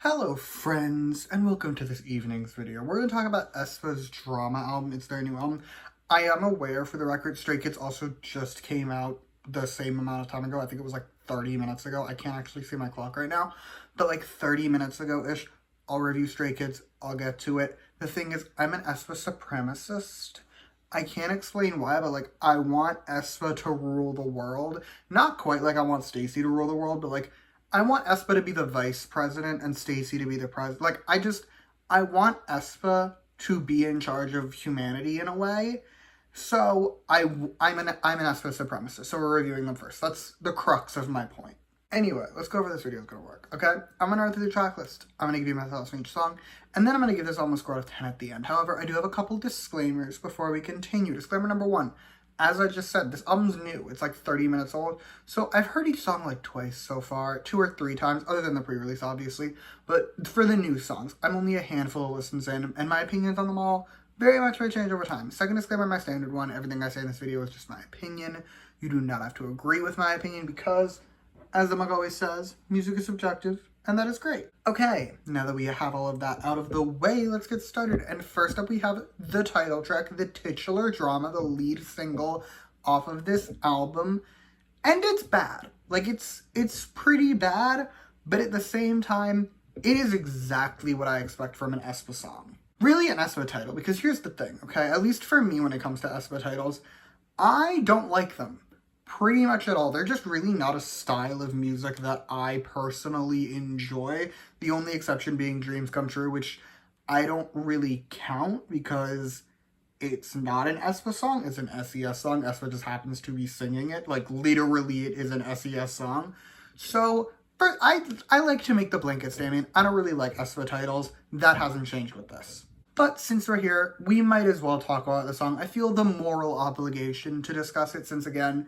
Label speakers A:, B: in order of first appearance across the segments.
A: Hello friends, and welcome to this evening's video. We're going to talk about aespa's Drama album. It's their new album. I am aware, for the record, Stray Kids also just came out the same amount of time ago. I think it was like 30 minutes ago. I can't actually see my clock right now, but like 30 minutes ago-ish. I'll review Stray Kids. I'll get to it. The thing is, I'm an aespa supremacist. I can't explain why, but like, I want aespa to rule the world. Not quite like I want Stacey to rule the world, but like, I want aespa to be the vice president and Stacey to be the president. Like, I want aespa to be in charge of humanity in a way. So I'm an aespa supremacist. So we're reviewing them first. That's the crux of my point. Anyway, let's go over this video. It's gonna work, okay? I'm gonna run through the track list. I'm gonna give you my thoughts on each song, and then I'm gonna give this album a score out of 10 at the end. However, I do have a couple disclaimers before we continue. Disclaimer number one. As I just said, this album's new. It's like 30 minutes old. So I've heard each song like twice so far, 2 or 3 times, other than the pre-release, obviously. But for the new songs, I'm only a handful of listens in, and my opinions on them all very much may change over time. Second disclaimer, my standard one, everything I say in this video is just my opinion. You do not have to agree with my opinion because, as the mug always says, music is subjective. And that is great. Okay, now that we have all of that out of the way, let's get started. And first up, we have the title track, the titular drama, the lead single off of this album. And it's bad. Like, it's pretty bad, but at the same time, it is exactly what I expect from an aespa song. Really an aespa title, because here's the thing, okay? At least for me when it comes to aespa titles, I don't like them. Pretty much at all. They're just really not a style of music that I personally enjoy. The only exception being Dreams Come True, which I don't really count because it's not an aespa song. It's an SES song. aespa just happens to be singing it. Like, literally, it is an SES song. So, I like to make the blanket statement. I don't really like aespa titles. That hasn't changed with this. But since we're here, we might as well talk about the song. I feel the moral obligation to discuss it since, again,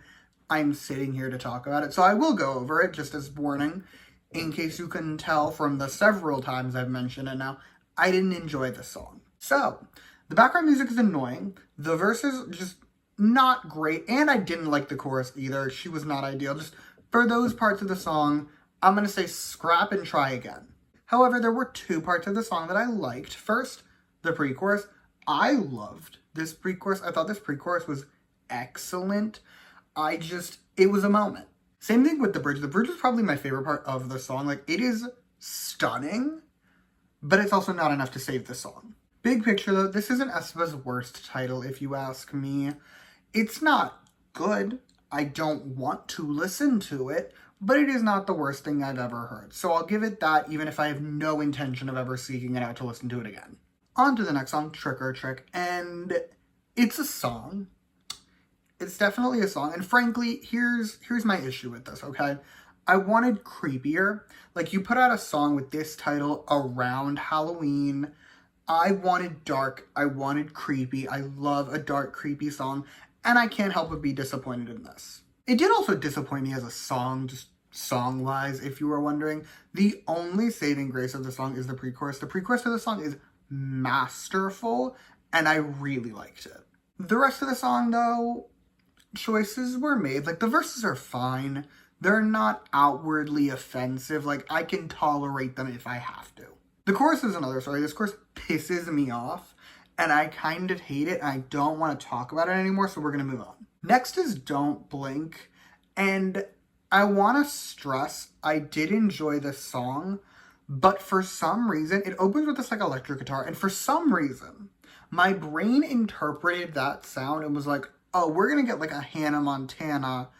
A: I'm sitting here to talk about it. So I will go over it, just as warning, in case you couldn't tell from the several times I've mentioned it now, I didn't enjoy this song. So, the background music is annoying, the verses just not great, and I didn't like the chorus either. She was not ideal. Just for those parts of the song, I'm going to say scrap and try again. However, there were 2 parts of the song that I liked. First, the pre-chorus. I loved this pre-chorus. I thought this pre-chorus was excellent. It was a moment. Same thing with the bridge. The bridge is probably my favorite part of the song. Like, it is stunning, but it's also not enough to save the song. Big picture though, this isn't aespa's worst title if you ask me. It's not good. I don't want to listen to it, but it is not the worst thing I've ever heard. So I'll give it that, even if I have no intention of ever seeking it out to listen to it again. On to the next song, Trick or Trick, and it's a song. It's definitely a song, and frankly, here's my issue with this, okay? I wanted creepier. Like, you put out a song with this title around Halloween. I wanted dark. I wanted creepy. I love a dark, creepy song, and I can't help but be disappointed in this. It did also disappoint me as a song, just song-wise, if you were wondering. The only saving grace of the song is the pre-chorus. The pre-chorus of the song is masterful, and I really liked it. The rest of the song, though, choices were made. Like, the verses are fine. They're not outwardly offensive. Like, I can tolerate them if I have to. The chorus is another story. This chorus pisses me off, and I kind of hate it, and I don't want to talk about it anymore, so we're going to move on. Next is Don't Blink, and I want to stress I did enjoy this song, but for some reason, it opens with this, like, electric guitar, and for some reason, my brain interpreted that sound and was like, oh, we're going to get like a Hannah Montana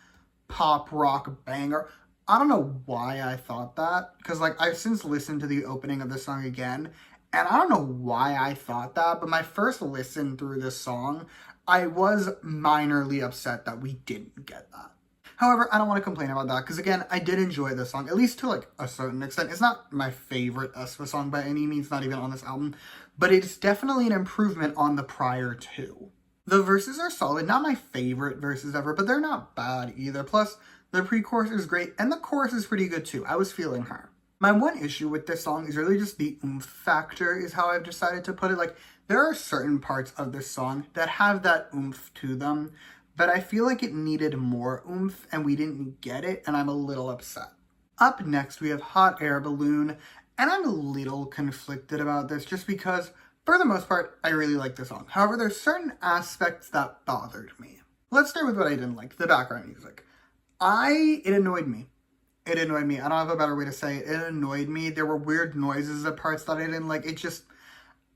A: pop rock banger. I don't know why I thought that, because like I've since listened to the opening of this song again, and I don't know why I thought that, but my first listen through this song, I was minorly upset that we didn't get that. However, I don't want to complain about that, because again, I did enjoy this song, at least to like a certain extent. It's not my favorite aespa song by any means, not even on this album, but it's definitely an improvement on the prior 2. The verses are solid, not my favorite verses ever, but they're not bad either. Plus, the pre-chorus is great, and the chorus is pretty good too. I was feeling her. My one issue with this song is really just the oomph factor, is how I've decided to put it. Like, there are certain parts of this song that have that oomph to them, but I feel like it needed more oomph, and we didn't get it, and I'm a little upset. Up next, we have Hot Air Balloon, And I'm a little conflicted about this just because, for the most part, I really like the song. However, there's certain aspects that bothered me. Let's start with what I didn't like, the background music. It annoyed me. It annoyed me. I don't have a better way to say it. It annoyed me. There were weird noises at parts that I didn't like.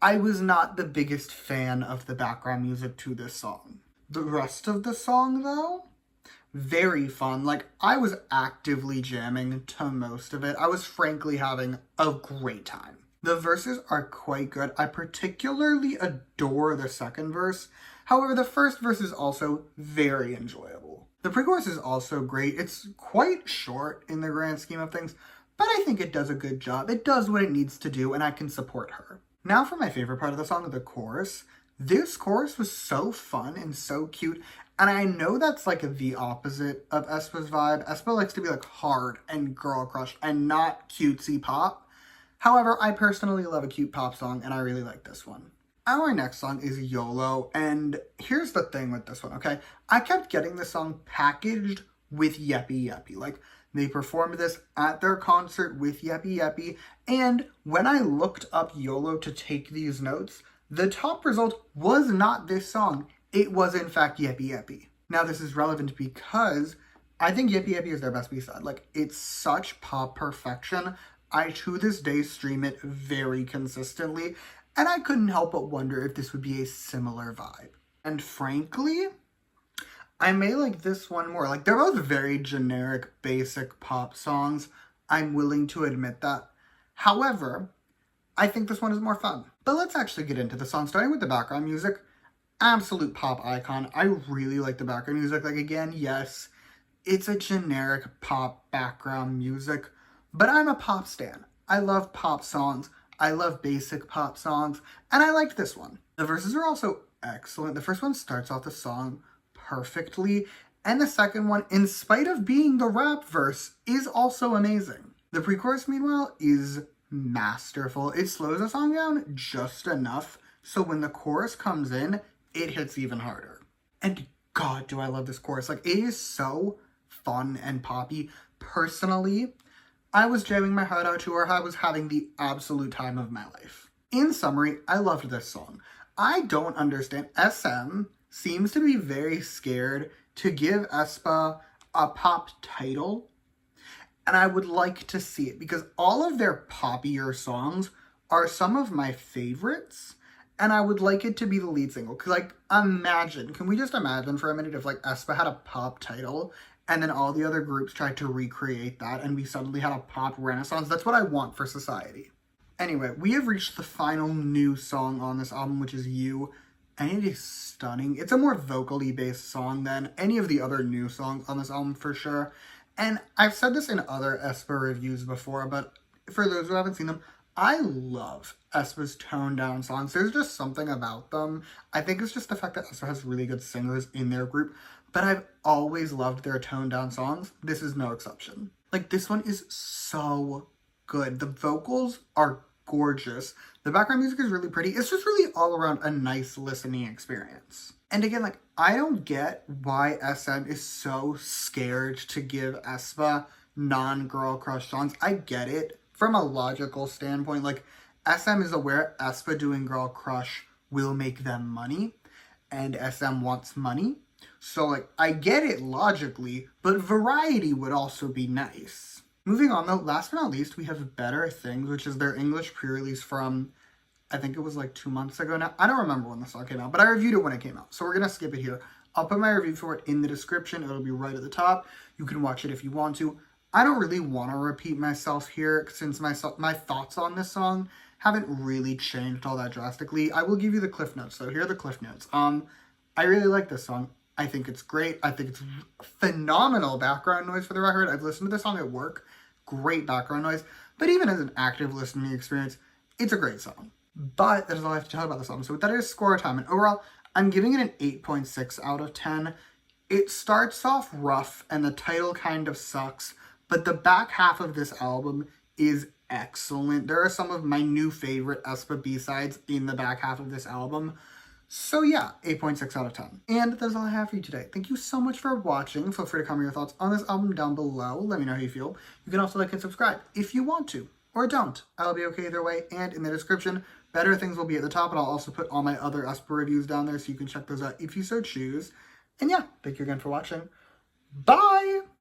A: I was not the biggest fan of the background music to this song. The rest of the song, though, very fun. Like, I was actively jamming to most of it. I was frankly having a great time. The verses are quite good. I particularly adore the second verse. However, the first verse is also very enjoyable. The pre-chorus is also great. It's quite short in the grand scheme of things, but I think it does a good job. It does what it needs to do, and I can support her. Now for my favorite part of the song, the chorus. This chorus was so fun and so cute, and I know that's like the opposite of aespa's vibe. aespa likes to be like hard and girl crush and not cutesy pop. However, I personally love a cute pop song, and I really like this one. Our next song is YOLO, and here's the thing with this one, okay? I kept getting this song packaged with Yeppy Yeppy. Like, they performed this at their concert with Yeppy Yeppy, and when I looked up YOLO to take these notes, the top result was not this song. It was, in fact, Yeppy Yeppy. Now, this is relevant because I think Yeppy Yeppy is their best B-side. Like, it's such pop perfection. I, to this day, stream it very consistently, and I couldn't help but wonder if this would be a similar vibe. And frankly, I may like this one more. Like, they're both very generic, basic pop songs. I'm willing to admit that. However, I think this one is more fun. But let's actually get into the song, starting with the background music. Absolute pop icon. I really like the background music. Like, again, yes, it's a generic pop background music, but I'm a pop stan. I love pop songs. I love basic pop songs, and I liked this one. The verses are also excellent. The first one starts off the song perfectly, and the second one, in spite of being the rap verse, is also amazing. The pre-chorus, meanwhile, is masterful. It slows the song down just enough, so when the chorus comes in, it hits even harder. And God, do I love this chorus. Like, it is so fun and poppy. Personally, I was jamming my heart out to her. I was having the absolute time of my life. In summary, I loved this song. I don't understand. SM seems to be very scared to give aespa a pop title, and I would like to see it because all of their poppier songs are some of my favorites, and I would like it to be the lead single. Because, like, can we just imagine for a minute if, like, aespa had a pop title and then all the other groups tried to recreate that and we suddenly had a pop renaissance? That's what I want for society. Anyway, we have reached the final new song on this album, which is You, and it is stunning. It's a more vocally based song than any of the other new songs on this album for sure. And I've said this in other aespa reviews before, but for those who haven't seen them, I love aespa's toned down songs. There's just something about them. I think it's just the fact that aespa has really good singers in their group, but I've always loved their toned down songs. This is no exception. Like, this one is so good. The vocals are gorgeous. The background music is really pretty. It's just really all around a nice listening experience. And again, like, I don't get why SM is so scared to give aespa non-girl crush songs. I get it from a logical standpoint. Like, SM is aware aespa doing girl crush will make them money, and SM wants money. So, like, I get it logically, but variety would also be nice. Moving on, though, last but not least, we have Better Things, which is their English pre-release from, I think it was like 2 months ago now. I don't remember when the song came out, but I reviewed it when it came out. So we're going to skip it here. I'll put my review for it in the description. It'll be right at the top. You can watch it if you want to. I don't really want to repeat myself here since my thoughts on this song haven't really changed all that drastically. I will give you the cliff notes, though. Here are the cliff notes. I really like this song. I think it's great. I think it's phenomenal background noise for the record. I've listened to this song at work. Great background noise. But even as an active listening experience, it's a great song. But that is all I have to tell about the song. So with that, is score time. And overall, I'm giving it an 8.6 out of 10. It starts off rough and the title kind of sucks, but the back half of this album is excellent. There are some of my new favorite aespa B-sides in the back half of this album. So yeah, 8.6 out of 10. And that's all I have for you today. Thank you so much for watching. Feel free to comment your thoughts on this album down below. Let me know how you feel. You can also like and subscribe if you want to. or don't. I'll be okay either way, and in the description, better things will be at the top, and I'll also put all my other aespa reviews down there so you can check those out if you so choose. And yeah, thank you again for watching. Bye!